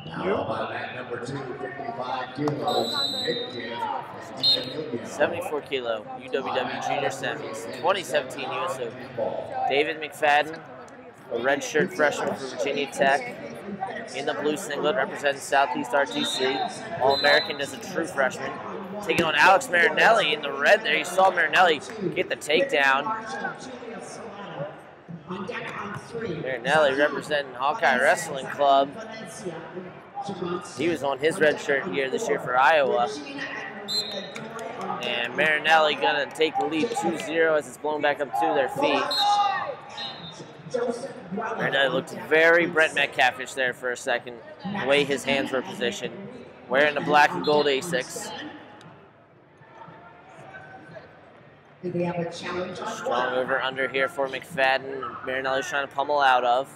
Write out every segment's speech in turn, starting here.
Now on that number 2, 55 kilos, 74 kilo UWW Junior Semis, 2017 US Open. David McFadden, a redshirt freshman for Virginia Tech, in the blue singlet, representing Southeast RTC. All-American as a true freshman. Taking on Alex Marinelli in the red there. You saw Marinelli get the takedown. Marinelli representing Hawkeye Wrestling Club. He was on his red shirt gear this year for Iowa. And Marinelli gonna take the lead 2-0 as it's blown back up to their feet. Marinelli looked very Brent Metcalfish there for a second, the way his hands were positioned. Wearing the black and gold Asics. Strong over under here for McFadden. Marinelli's trying to pummel out of.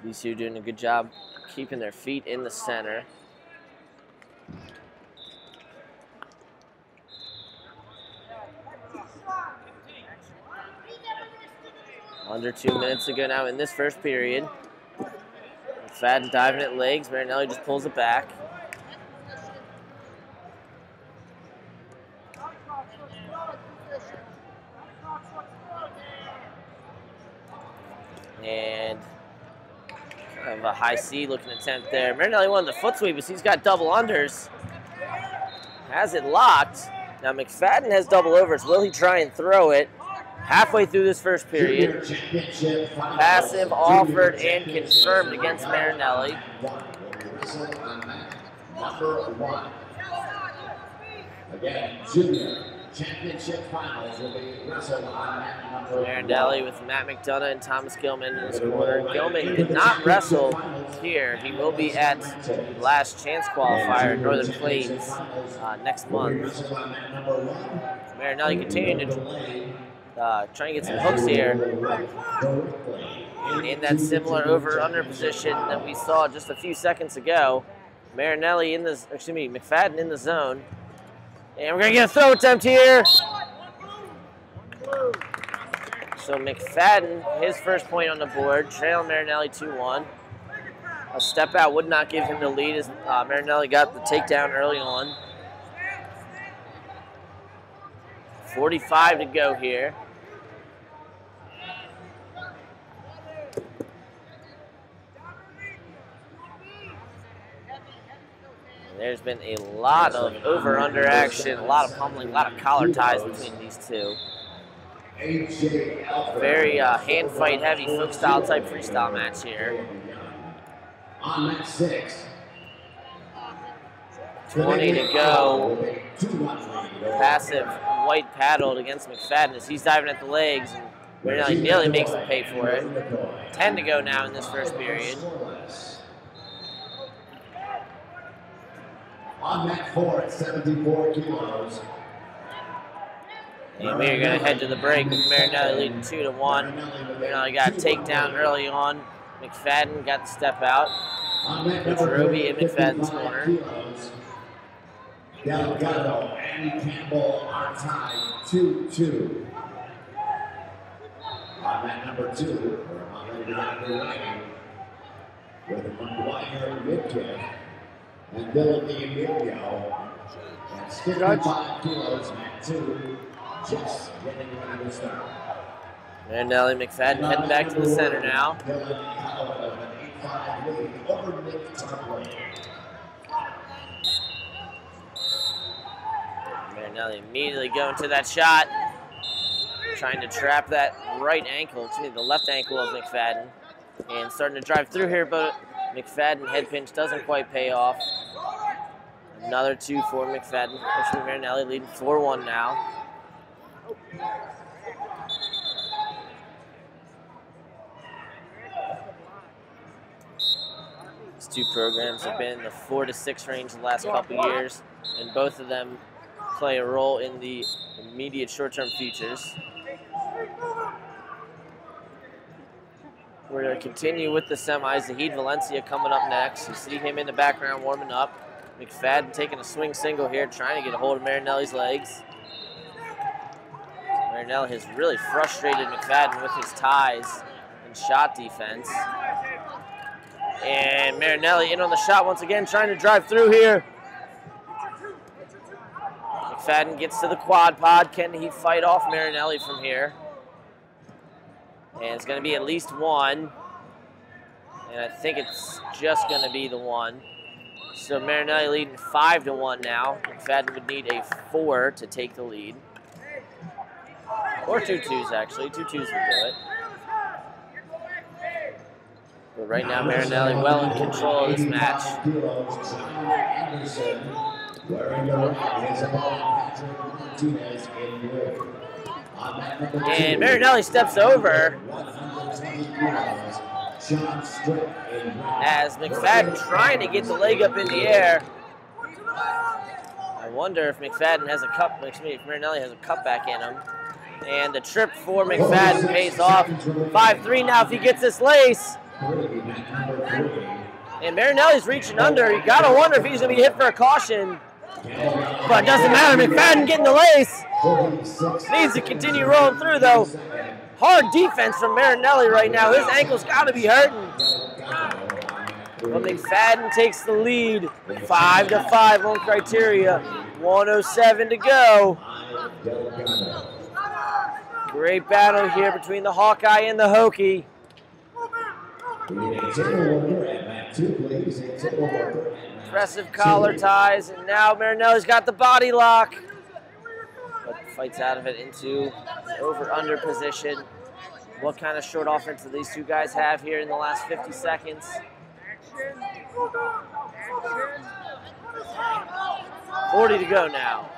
These two doing a good job keeping their feet in the center. Under 2 minutes to go now in this first period. McFadden diving at legs. Marinelli just pulls it back. And kind of a high C looking attempt there. Marinelli wanted the foot sweep, but he's got double unders. Has it locked. Now McFadden has double overs. Will he try and throw it? Halfway through this first period, passive offered and confirmed against Marinelli. Again, junior championship finals will be wrestled on mat number 1. Marinelli with Matt McDonough and Thomas Gilman in his corner. Gilman did not wrestle here. He will be at the last chance qualifier in Northern Plains next month. Marinelli continuing to trying to get some hooks here. In that similar over-under position that we saw just a few seconds ago. Marinelli in the, McFadden in the zone. And we're gonna get a throw attempt here. So McFadden, his first point on the board, trailing Marinelli 2-1. A step out would not give him the lead as Marinelli got the takedown early on. 45 to go here. There's been a lot of over-under action, a lot of pummeling, a lot of collar ties between these two. Very hand fight heavy, folk style type freestyle match here. On mat 6. 20 to go. Passive white paddled against McFadden as he's diving at the legs, and Marinelli nearly makes him pay for it. 10 to go now in this first period. On mat 4 at 74 kilos. And we're going to head to the break with Marinelli leading 2-1. Marinelli got a takedown early on. McFadden got the step out. Coach Roby in McFadden's corner. Delgado and Campbell are tied 2-2. On mat number 2, with McGuire Midkiff and Dylan Emilio at 55 kilos, mat 2, just getting ready to start. Marinelli, McFadden heading back to the center now. Marinelli immediately going to that shot, trying to trap that right ankle, the left ankle of McFadden, and starting to drive through here, but McFadden head pinch doesn't quite pay off. Another 2 for McFadden, pushing Marinelli, leading 4-1 now. These two programs have been in the 4 to 6 range the last couple years, and both of them play a role in the immediate short-term futures. We're going to continue with the semis. Zahid Valencia coming up next. You see him in the background warming up. McFadden taking a swing single here, trying to get a hold of Marinelli's legs. Marinelli has really frustrated McFadden with his ties and shot defense. And Marinelli in on the shot once again, trying to drive through here. McFadden gets to the quad pod. Can he fight off Marinelli from here? And it's going to be at least one. And I think it's just going to be the one. So Marinelli leading 5-1 now. McFadden would need a 4 to take the lead. Or 2 twos, actually. 2 twos would do it. But right now, Marinelli well in control of this match. And Marinelli steps over as McFadden trying to get the leg up in the air. I wonder if McFadden has a cup, if Marinelli has a cutback in him. And the trip for McFadden pays off. 5-3 now if he gets this lace. And Marinelli's reaching under. You gotta wonder if he's gonna be hit for a caution. But it doesn't matter, McFadden getting the lace. Needs to continue rolling through though. Hard defense from Marinelli right now. His ankle's gotta be hurting. But McFadden takes the lead. 5-5 on criteria. 1:07 to go. Great battle here between the Hawkeye and the Hokie. Impressive collar ties, and now Marinelli's got the body lock. But fights out of it into over-under position. What kind of short offense do these two guys have here in the last 50 seconds? 40 to go now.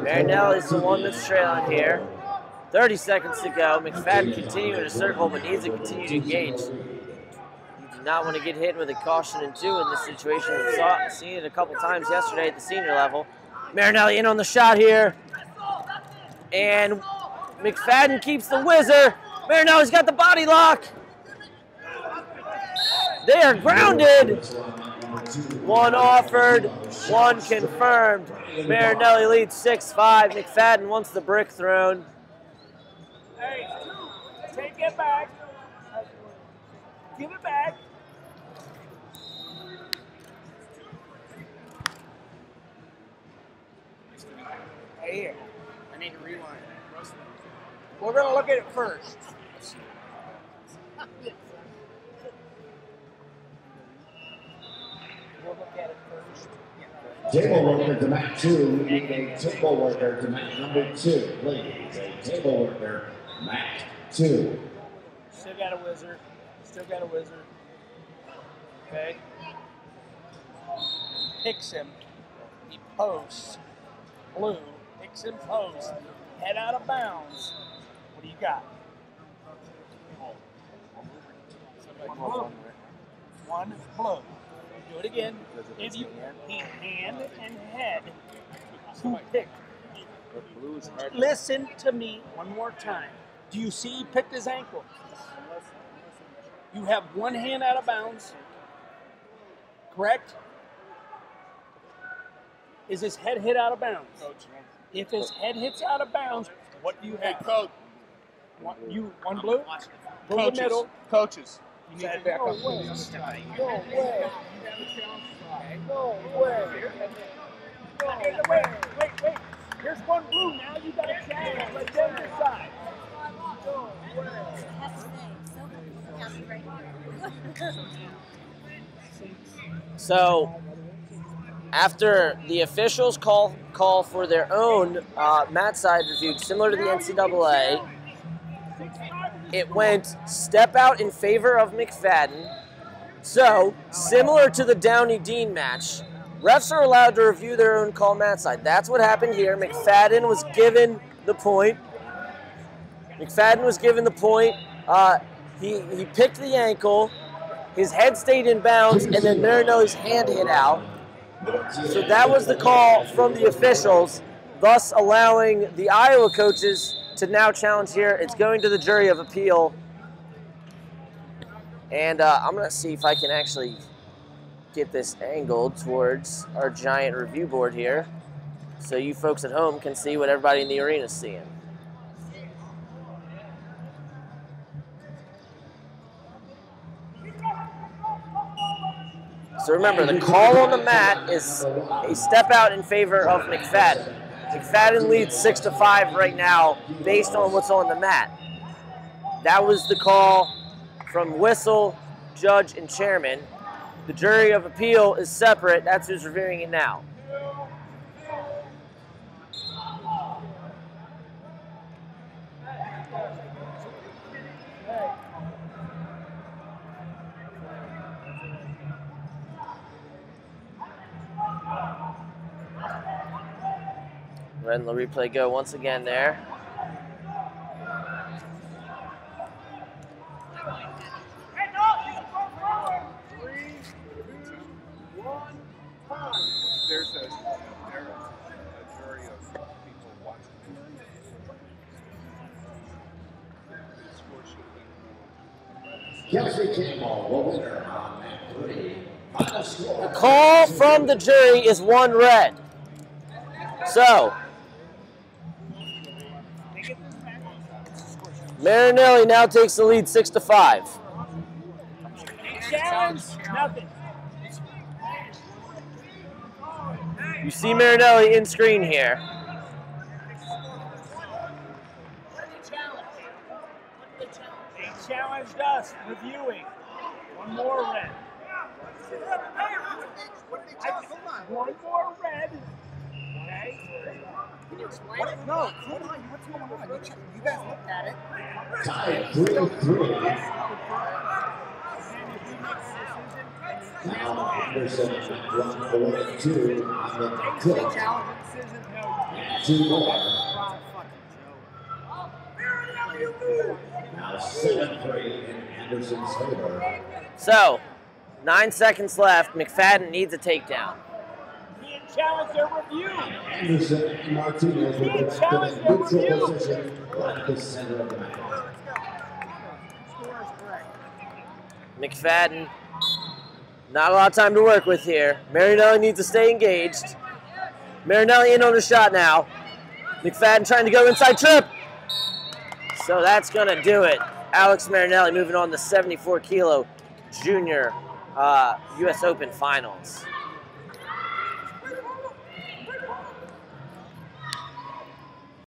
Marinelli's the one that's trailing here. 30 seconds to go. McFadden continuing to circle, but needs to continue to engage. You do not want to get hit with a caution and 2 in this situation. We've seen it a couple times yesterday at the senior level. Marinelli in on the shot here. And McFadden keeps the whizzer. Marinelli's got the body lock. They are grounded. 1 offered, 1 confirmed. Marinelli leads 6-5. McFadden wants the brick thrown. Hey, take it back. Give it back. Hey, here. I need to rewind. We're going to look at it first. We'll look at it first. Table worker to mat 2, and a table worker to mat number 2, please. A table worker, mat 2. Still got a wizard. Still got a wizard. Okay. Picks him. He posts. Blue. Picks him, posts. Head out of bounds. What do you got? One blue. Do it again. If you hand and head, who picked? Listen to me one more time. Do you see he picked his ankle? You have one hand out of bounds, correct? Is his head hit out of bounds? If his head hits out of bounds, what do you have? Hey, coach. One blue? Blue in the middle. Coaches. You need to back up. No way. No way. Wait. Here's one blue now. You got a challenge. Let's go to the side. So, after the officials call for their own mat side review, similar to the NCAA, it went step out in favor of McFadden. So, similar to the Downey-Dean match, refs are allowed to review their own call mat side. That's what happened here. McFadden was given the point. He picked the ankle. His head stayed in bounds, and then Marinelli's hand hit out. So that was the call from the officials, thus allowing the Iowa coaches to now challenge here. It's going to the jury of appeal. And I'm going to see if I can actually get this angled towards our giant review board here so you folks at home can see what everybody in the arena is seeing. So remember, the call on the mat is a step out in favor of McFadden. McFadden leads 6-5 right now based on what's on the mat. That was the call from whistle, judge, and chairman. The jury of appeal is separate. That's who's reviewing it now. Letting the replay go once again there. There's a jury of people watching. Kelsey Campbell, the winner on mat 3. Final score. The call from the jury is 1 red. So, Marinelli now takes the lead 6-5. Challenge, nothing. You see Marinelli in screen here. They challenged us, reviewing. One more red. One more red. Okay? Can you explain it? No, hold on. What's going on? You guys looked at it. Tied 3-3. Now Anderson run 4-2 on the tilt. And 2 more. Now 7-3 in Anderson's favor. So, 9 seconds left. McFadden needs a takedown. Being challenged their review. Anderson and Martinez will get to the neutral position right at the center of the mat. McFadden, not a lot of time to work with here. Marinelli needs to stay engaged. Marinelli in on the shot now. McFadden trying to go inside trip. So that's going to do it. Alex Marinelli moving on to 74 kilo junior U.S. Open finals.